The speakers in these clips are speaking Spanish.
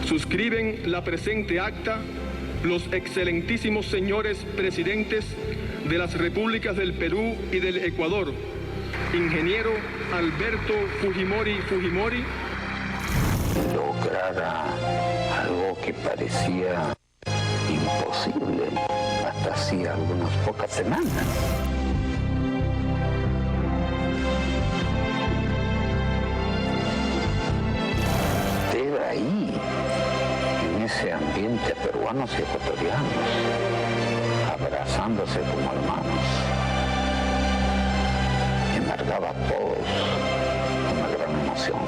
Suscriben la presente acta los excelentísimos señores presidentes de las repúblicas del Perú y del Ecuador, ingeniero Alberto Fujimori Fujimori. Lograra algo que parecía imposible hasta hacía algunas pocas semanas. Usted ahí, en ese ambiente peruanos y ecuatorianos, abrazándose como hermanos, enargaba a todos una gran emoción.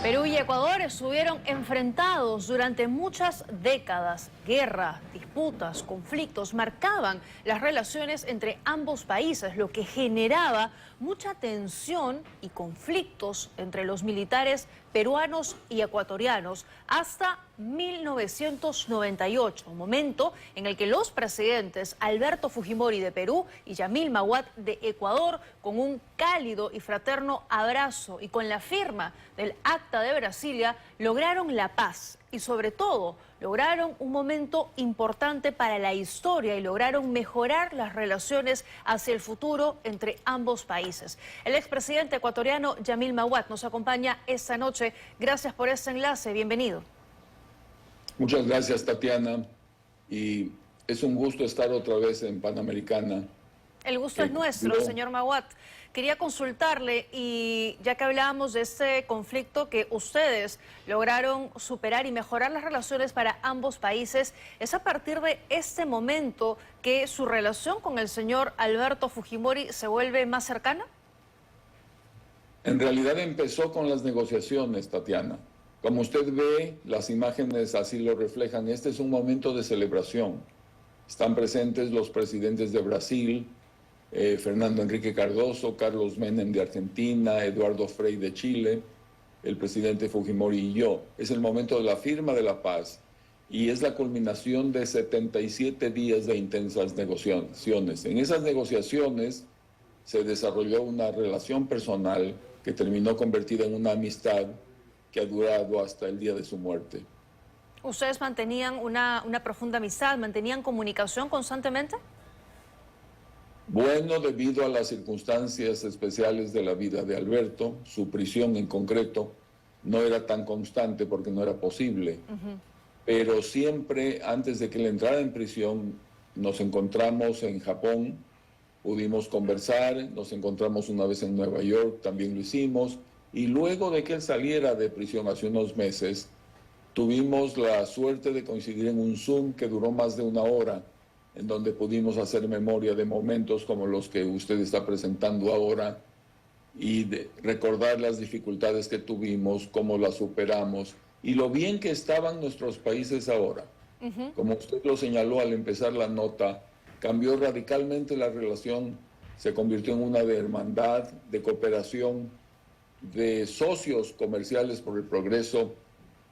Perú y Ecuador estuvieron enfrentados durante muchas décadas. Guerras, disputas, conflictos marcaban las relaciones entre ambos países, lo que generaba mucha tensión y conflictos entre los militares peruanos y ecuatorianos hasta 1998, un momento en el que los presidentes Alberto Fujimori de Perú y Yamil Mahuad de Ecuador, con un cálido y fraterno abrazo y con la firma del Acta de Brasilia, lograron la paz y sobre todo lograron un momento importante para la historia y lograron mejorar las relaciones hacia el futuro entre ambos países. El expresidente ecuatoriano Yamil Mahuad nos acompaña esta noche. Gracias por este enlace, bienvenido. Muchas gracias, Tatiana, y es un gusto estar otra vez en Panamericana. El gusto es nuestro, señor Mahuad. Quería consultarle, y ya que hablábamos de este conflicto que ustedes lograron superar y mejorar las relaciones para ambos países, ¿es a partir de este momento que su relación con el señor Alberto Fujimori se vuelve más cercana? En realidad empezó con las negociaciones, Tatiana. Como usted ve, las imágenes así lo reflejan. Este es un momento de celebración. Están presentes los presidentes de Brasil, Fernando Enrique Cardoso, Carlos Menem de Argentina, Eduardo Frei de Chile, el presidente Fujimori y yo. Es el momento de la firma de la paz y es la culminación de 77 días de intensas negociaciones. En esas negociaciones se desarrolló una relación personal que terminó convertida en una amistad que ha durado hasta el día de su muerte. ¿Ustedes mantenían una profunda amistad, mantenían comunicación constantemente? Bueno, debido a las circunstancias especiales de la vida de Alberto, su prisión en concreto no era tan constante porque no era posible. Pero siempre, antes de que él entrara en prisión, nos encontramos en Japón, pudimos conversar, nos encontramos una vez en Nueva York, también lo hicimos, y luego de que él saliera de prisión hace unos meses, tuvimos la suerte de coincidir en un Zoom que duró más de una hora, en donde pudimos hacer memoria de momentos como los que usted está presentando ahora y recordar las dificultades que tuvimos, cómo las superamos y lo bien que estaban nuestros países ahora. Como usted lo señaló al empezar la nota, cambió radicalmente la relación, se convirtió en una de hermandad, de cooperación, de socios comerciales por el progreso,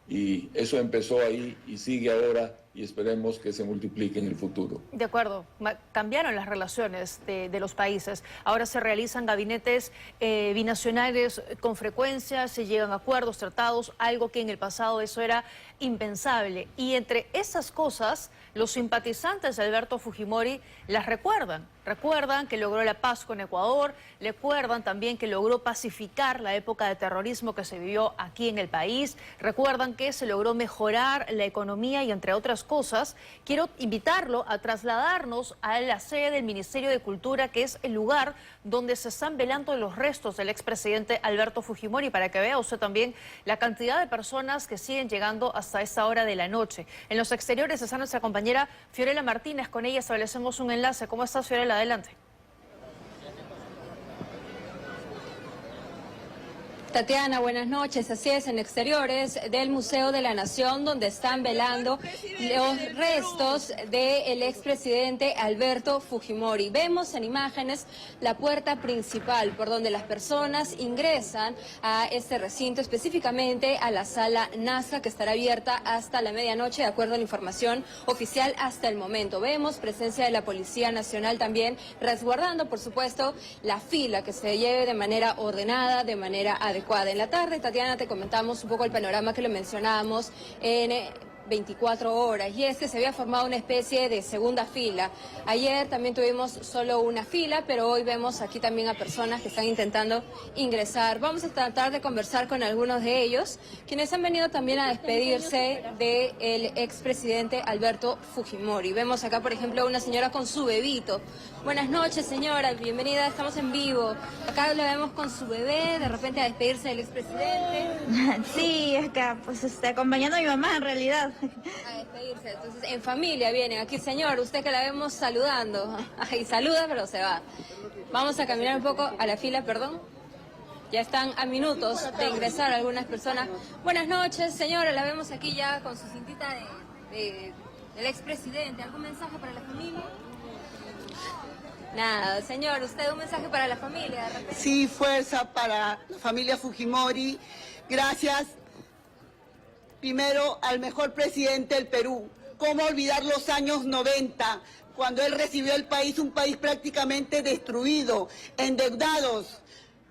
y eso empezó ahí y sigue ahora y esperemos que se multiplique en el futuro. De acuerdo, cambiaron las relaciones de los países. Ahora se realizan gabinetes binacionales con frecuencia, se llegan a acuerdos, tratados, algo que en el pasado eso era impensable. Y entre esas cosas, los simpatizantes de Alberto Fujimori las recuerdan. Recuerdan que logró la paz con Ecuador, recuerdan también que logró pacificar la época de terrorismo que se vivió aquí en el país, recuerdan que se logró mejorar la economía y entre otras cosas. Quiero invitarlo a trasladarnos a la sede del Ministerio de Cultura, que es el lugar donde se están velando los restos del expresidente Alberto Fujimori, para que vea usted también la cantidad de personas que siguen llegando hasta esta hora de la noche. En los exteriores está nuestra compañera Fiorella Martínez, con ella establecemos un enlace. ¿Cómo estás, Fiorella? Adelante. Tatiana, buenas noches. Así es, en exteriores del Museo de la Nación, donde están velando los restos del expresidente Alberto Fujimori. Vemos en imágenes la puerta principal por donde las personas ingresan a este recinto, específicamente a la sala Nazca, que estará abierta hasta la medianoche, de acuerdo a la información oficial hasta el momento. Vemos presencia de la Policía Nacional también resguardando, por supuesto, la fila que se lleve de manera ordenada, de manera adecuada. En la tarde, Tatiana, te comentamos un poco el panorama que le mencionábamos en 24 horas, y es que se había formado una especie de segunda fila. Ayer también tuvimos solo una fila, pero hoy vemos aquí también a personas que están intentando ingresar. Vamos a tratar de conversar con algunos de ellos, quienes han venido también a despedirse del expresidente Alberto Fujimori. Vemos acá, por ejemplo, a una señora con su bebito. Buenas noches, señora, bienvenida, estamos en vivo. Acá la vemos con su bebé, de repente a despedirse del expresidente. Sí, acá, pues acompañando a mi mamá en realidad. A despedirse, entonces en familia vienen. Aquí, señor, usted que la vemos saludando. Ay, saluda, pero se va. Vamos a caminar un poco a la fila, perdón. Ya están a minutos de ingresar algunas personas. Buenas noches, señora, la vemos aquí ya con su cintita del expresidente. ¿Algún mensaje para la familia? Nada, señor, ¿usted un mensaje para la familia? De repente? Sí, fuerza para la familia Fujimori. Gracias, primero, al mejor presidente del Perú. ¿Cómo olvidar los años 90, cuando él recibió el país, un país prácticamente destruido, endeudados,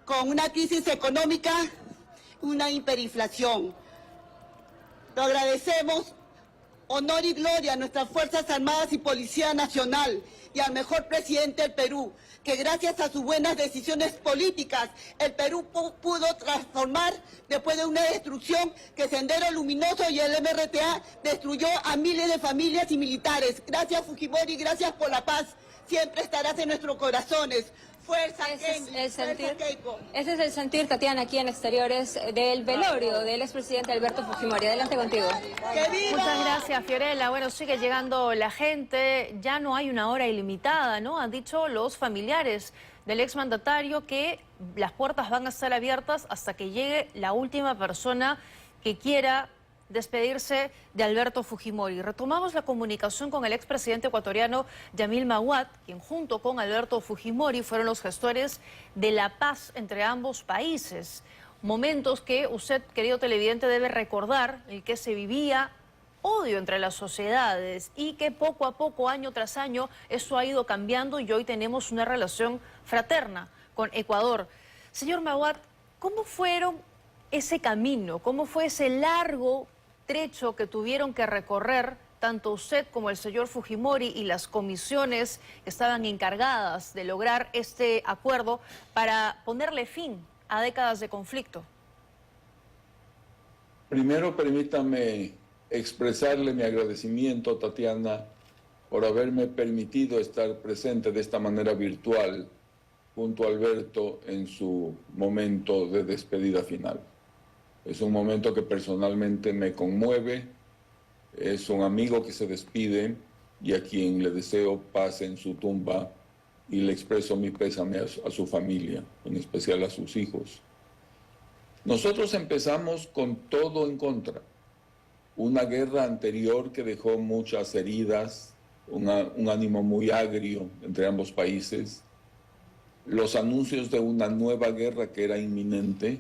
con una crisis económica, una hiperinflación? Lo agradecemos. Honor y gloria a nuestras Fuerzas Armadas y Policía Nacional y al mejor presidente del Perú, que gracias a sus buenas decisiones políticas, el Perú pudo transformar después de una destrucción que Sendero Luminoso y el MRTA destruyó a miles de familias y militares. Gracias, Fujimori, gracias por la paz. Siempre estarás en nuestros corazones. Fuerza, Keiko. Ese es el sentir, Tatiana, aquí en exteriores del velorio del expresidente Alberto Fujimori. Adelante contigo. ¡Que viva! Muchas gracias, Fiorella. Bueno, sigue llegando la gente. Ya no hay una hora ilimitada, ¿no? Han dicho los familiares del exmandatario que las puertas van a estar abiertas hasta que llegue la última persona que quiera despedirse de Alberto Fujimori. Retomamos la comunicación con el expresidente ecuatoriano Yamil Mahuad, quien junto con Alberto Fujimori fueron los gestores de la paz entre ambos países. Momentos que usted, querido televidente, debe recordar, el que se vivía odio entre las sociedades y que poco a poco, año tras año, eso ha ido cambiando y hoy tenemos una relación fraterna con Ecuador. Señor Mahuad, ¿cómo fueron ese camino? ¿Cómo fue ese largo trecho que tuvieron que recorrer tanto usted como el señor Fujimori y las comisiones que estaban encargadas de lograr este acuerdo para ponerle fin a décadas de conflicto? Primero, permítame expresarle mi agradecimiento, Tatiana, por haberme permitido estar presente de esta manera virtual junto a Alberto en su momento de despedida final. Es un momento que personalmente me conmueve, es un amigo que se despide y a quien le deseo paz en su tumba y le expreso mi pésame a su familia, en especial a sus hijos. Nosotros empezamos con todo en contra, una guerra anterior que dejó muchas heridas, un ánimo muy agrio entre ambos países, los anuncios de una nueva guerra que era inminente.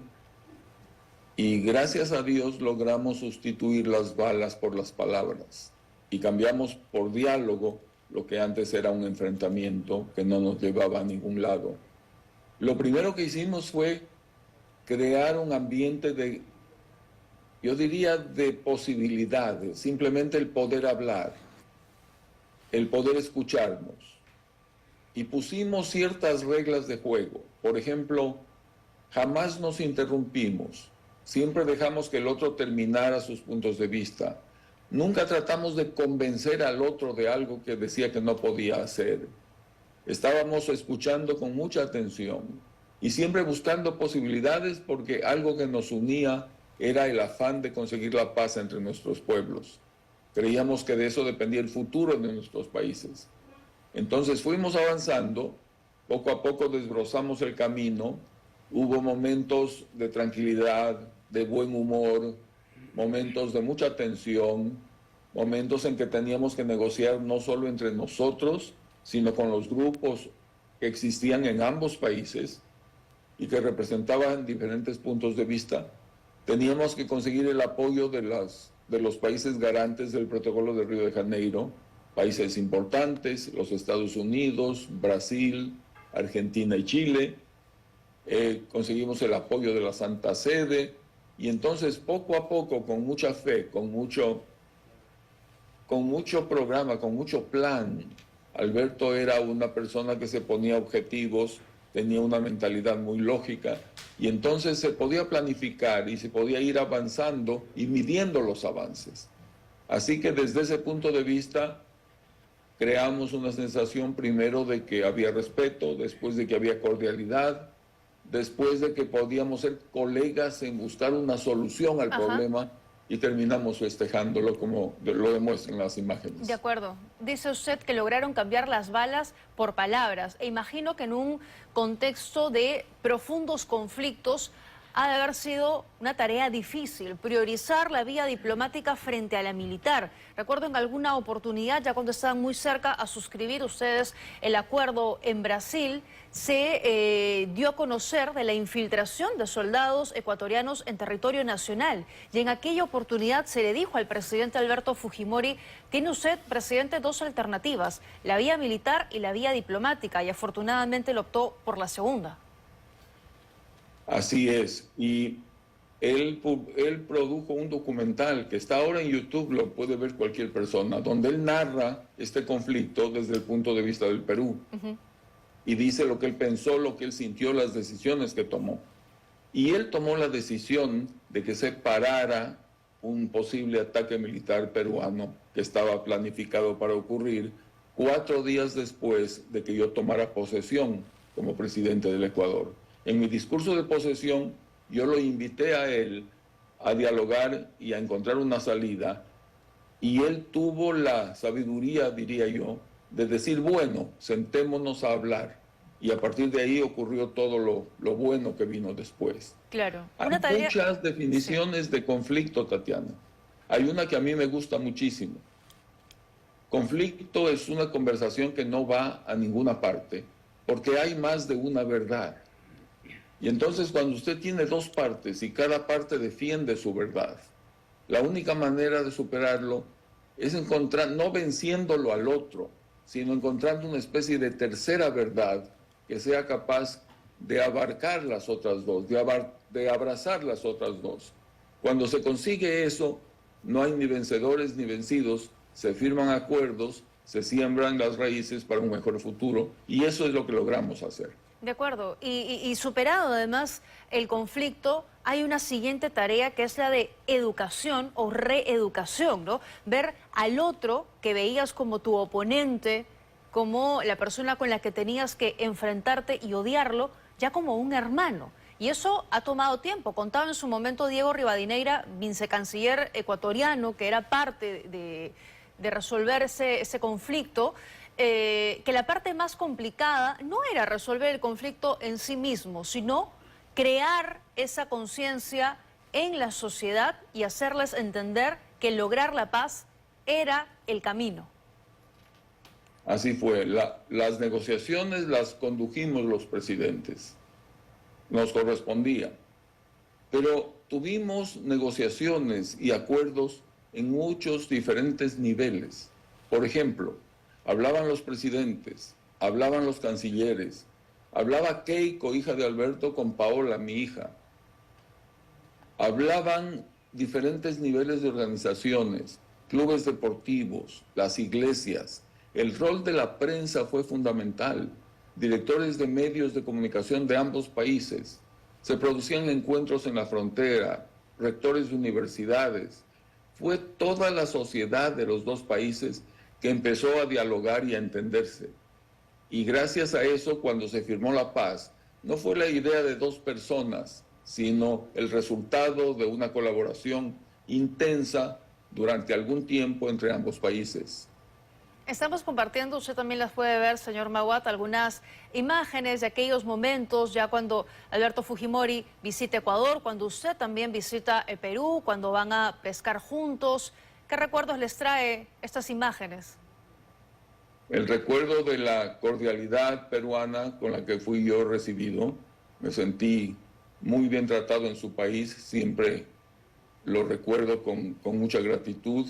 Y gracias a Dios logramos sustituir las balas por las palabras y cambiamos por diálogo lo que antes era un enfrentamiento que no nos llevaba a ningún lado. Lo primero que hicimos fue crear un ambiente de, yo diría, de posibilidades, simplemente el poder hablar, el poder escucharnos. Y pusimos ciertas reglas de juego. Por ejemplo, jamás nos interrumpimos. Siempre dejamos que el otro terminara sus puntos de vista. Nunca tratamos de convencer al otro de algo que decía que no podía hacer. Estábamos escuchando con mucha atención y siempre buscando posibilidades porque algo que nos unía era el afán de conseguir la paz entre nuestros pueblos. Creíamos que de eso dependía el futuro de nuestros países. Entonces fuimos avanzando, poco a poco desbrozamos el camino Hubo momentos de tranquilidad, de buen humor, momentos de mucha tensión, momentos en que teníamos que negociar no solo entre nosotros, sino con los grupos que existían en ambos países y que representaban diferentes puntos de vista. Teníamos que conseguir el apoyo de los países garantes del Protocolo de Río de Janeiro, países importantes, los Estados Unidos, Brasil, Argentina y Chile. Conseguimos el apoyo de la Santa Sede, y entonces poco a poco, con mucha fe, con mucho programa, con mucho plan, Alberto era una persona que se ponía objetivos, tenía una mentalidad muy lógica, y entonces se podía planificar y se podía ir avanzando y midiendo los avances. Así que desde ese punto de vista creamos una sensación primero de que había respeto, después de que había cordialidad, después de que podíamos ser colegas en buscar una solución al problema, y terminamos festejándolo como lo demuestran las imágenes. De acuerdo. Dice usted que lograron cambiar las balas por palabras. E imagino que en un contexto de profundos conflictos ha de haber sido una tarea difícil, priorizar la vía diplomática frente a la militar. Recuerdo en alguna oportunidad, ya cuando estaban muy cerca a suscribir ustedes el acuerdo en Brasil, se dio a conocer de la infiltración de soldados ecuatorianos en territorio nacional. Y en aquella oportunidad se le dijo al presidente Alberto Fujimori: tiene usted, presidente, dos alternativas, la vía militar y la vía diplomática, y afortunadamente lo optó por la segunda. Así es, y él produjo un documental que está ahora en YouTube, lo puede ver cualquier persona, donde él narra este conflicto desde el punto de vista del Perú. Y dice lo que él pensó, lo que él sintió, las decisiones que tomó. Y él tomó la decisión de que se parara un posible ataque militar peruano que estaba planificado para ocurrir 4 días después de que yo tomara posesión como presidente del Ecuador. En mi discurso de posesión, yo lo invité a él a dialogar y a encontrar una salida, y él tuvo la sabiduría, diría yo, de decir: bueno, sentémonos a hablar. Y a partir de ahí ocurrió todo lo bueno que vino después. Claro. Hay muchas definiciones de conflicto, Tatiana. Hay una que a mí me gusta muchísimo. Conflicto es una conversación que no va a ninguna parte, porque hay más de una verdad. Y entonces, cuando usted tiene dos partes y cada parte defiende su verdad, la única manera de superarlo es encontrar, no venciéndolo al otro, sino encontrando una especie de tercera verdad que sea capaz de abarcar las otras dos, de abrazar las otras dos. Cuando se consigue eso, no hay ni vencedores ni vencidos, se firman acuerdos, se siembran las raíces para un mejor futuro, y eso es lo que logramos hacer. De acuerdo. Y superado además el conflicto, hay una siguiente tarea que es la de educación o reeducación, ¿no? Ver al otro que veías como tu oponente, como la persona con la que tenías que enfrentarte y odiarlo, ya como un hermano. Y eso ha tomado tiempo. Contaba en su momento Diego Rivadeneira, vicecanciller ecuatoriano, que era parte de resolver ese conflicto, que la parte más complicada no era resolver el conflicto en sí mismo, sino crear esa conciencia en la sociedad y hacerles entender que lograr la paz era el camino. Así fue. Las negociaciones las condujimos los presidentes. Nos correspondía. Pero tuvimos negociaciones y acuerdos en muchos diferentes niveles. Por ejemplo, hablaban los presidentes, hablaban los cancilleres, hablaba Keiko, hija de Alberto, con Paola, mi hija. Hablaban diferentes niveles de organizaciones, clubes deportivos, las iglesias. El rol de la prensa fue fundamental. Directores de medios de comunicación de ambos países. Se producían encuentros en la frontera, rectores de universidades. Fue toda la sociedad de los dos países que empezó a dialogar y a entenderse. Y gracias a eso, cuando se firmó la paz, no fue la idea de dos personas, sino el resultado de una colaboración intensa durante algún tiempo entre ambos países. Estamos compartiendo, usted también las puede ver, señor Maguad, algunas imágenes de aquellos momentos ya cuando Alberto Fujimori visita Ecuador, cuando usted también visita el Perú, cuando van a pescar juntos. ¿Qué recuerdos les trae estas imágenes? El recuerdo de la cordialidad peruana con la que fui yo recibido. Me sentí muy bien tratado en su país, siempre lo recuerdo con mucha gratitud.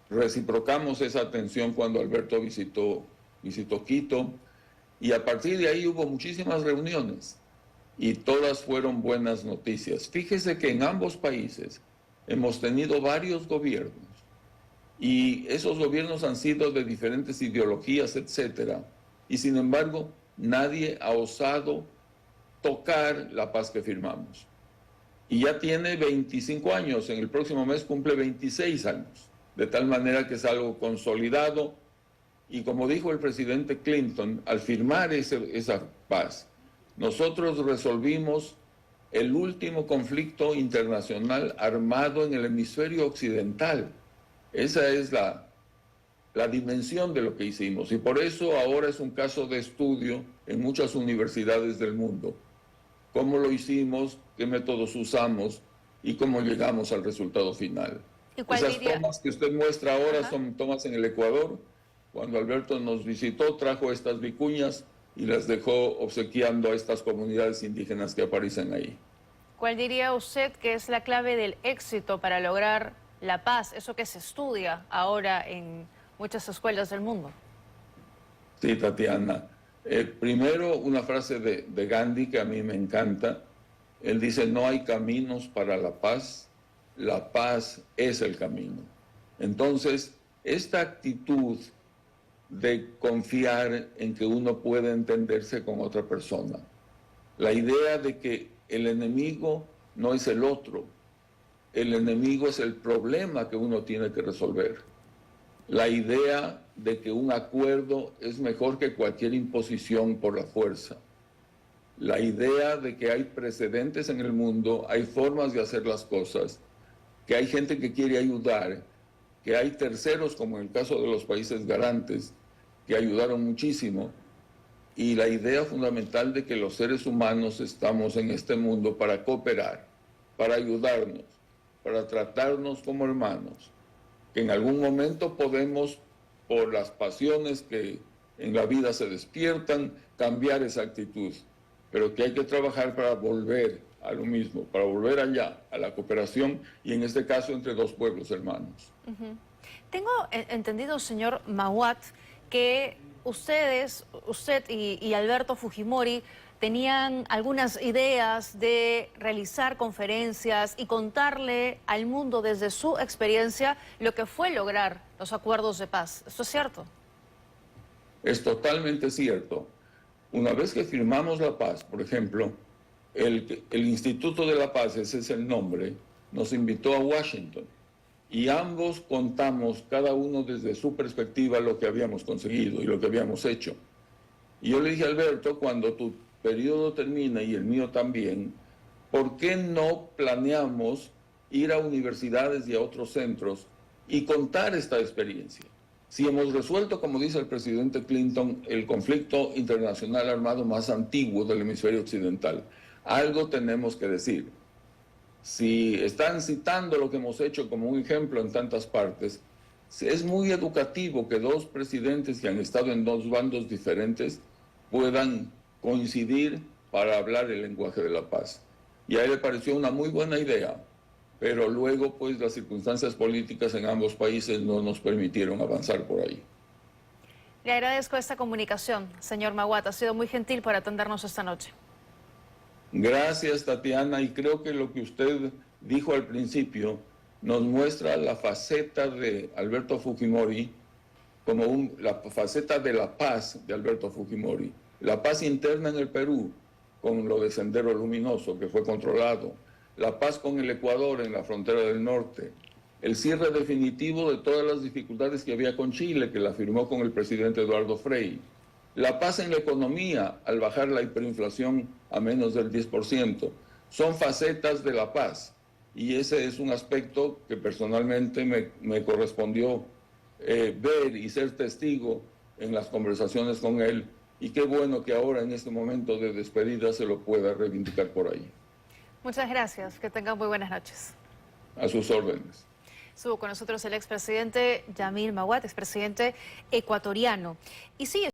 Reciprocamos esa atención cuando Alberto visitó Quito, y a partir de ahí hubo muchísimas reuniones y todas fueron buenas noticias. Fíjese que en ambos países hemos tenido varios gobiernos y esos gobiernos han sido de diferentes ideologías, etcétera, y sin embargo nadie ha osado tocar la paz que firmamos. Y ya tiene 25 años, en el próximo mes cumple 26 años. De tal manera que es algo consolidado, y como dijo el presidente Clinton, al firmar esa paz, nosotros resolvimos el último conflicto internacional armado en el hemisferio occidental. Esa es la dimensión de lo que hicimos, y por eso ahora es un caso de estudio en muchas universidades del mundo. Cómo lo hicimos, qué métodos usamos y cómo llegamos al resultado final. Esas tomas que usted muestra ahora son tomas en el Ecuador. Cuando Alberto nos visitó, trajo estas vicuñas y las dejó obsequiando a estas comunidades indígenas que aparecen ahí. ¿Cuál diría usted que es la clave del éxito para lograr la paz, eso que se estudia ahora en muchas escuelas del mundo? Sí, Tatiana. Primero, una frase de Gandhi que a mí me encanta. Él dice, no hay caminos para la paz es el camino. Entonces, esta actitud de confiar en que uno puede entenderse con otra persona, la idea de que el enemigo no es el otro, el enemigo es el problema que uno tiene que resolver, la idea de que un acuerdo es mejor que cualquier imposición por la fuerza, la idea de que hay precedentes en el mundo, hay formas de hacer las cosas, que hay gente que quiere ayudar, que hay terceros, como en el caso de los países garantes, que ayudaron muchísimo, y la idea fundamental de que los seres humanos estamos en este mundo para cooperar, para ayudarnos, para tratarnos como hermanos, que en algún momento podemos, por las pasiones que en la vida se despiertan, cambiar esa actitud, pero que hay que trabajar para volver a lo mismo, para volver allá, a la cooperación, y en este caso entre dos pueblos hermanos. Tengo entendido, señor Maguad, que usted y Alberto Fujimori tenían algunas ideas de realizar conferencias y contarle al mundo desde su experiencia lo que fue lograr los acuerdos de paz. ¿Esto es cierto? Es totalmente cierto. Una vez que firmamos la paz, por ejemplo, el Instituto de la Paz, ese es el nombre, nos invitó a Washington y ambos contamos, cada uno desde su perspectiva, lo que habíamos conseguido y lo que habíamos hecho. Y yo le dije a Alberto, cuando tu periodo termine y el mío también, ¿por qué no planeamos ir a universidades y a otros centros y contar esta experiencia? Si hemos resuelto, como dice el presidente Clinton, el conflicto internacional armado más antiguo del hemisferio occidental, algo tenemos que decir. Si están citando lo que hemos hecho como un ejemplo en tantas partes, es muy educativo que dos presidentes que han estado en dos bandos diferentes puedan coincidir para hablar el lenguaje de la paz. Y a él le pareció una muy buena idea, pero luego pues las circunstancias políticas en ambos países no nos permitieron avanzar por ahí. Le agradezco esta comunicación, señor Maguad. Ha sido muy gentil por atendernos esta noche. Gracias, Tatiana, y creo que lo que usted dijo al principio nos muestra la faceta de Alberto Fujimori como la faceta de la paz de Alberto Fujimori. La paz interna en el Perú, con lo de Sendero Luminoso, que fue controlado. La paz con el Ecuador en la frontera del norte. El cierre definitivo de todas las dificultades que había con Chile, que la firmó con el presidente Eduardo Frei. La paz en la economía, al bajar la hiperinflación a menos del 10%. Son facetas de la paz. Y ese es un aspecto que personalmente me correspondió ver y ser testigo en las conversaciones con él, y qué bueno que ahora en este momento de despedida se lo pueda reivindicar por ahí. Muchas gracias, que tengan muy buenas noches. A sus órdenes. Estuvo con nosotros el expresidente Yamil Maguad, expresidente ecuatoriano. Y sí,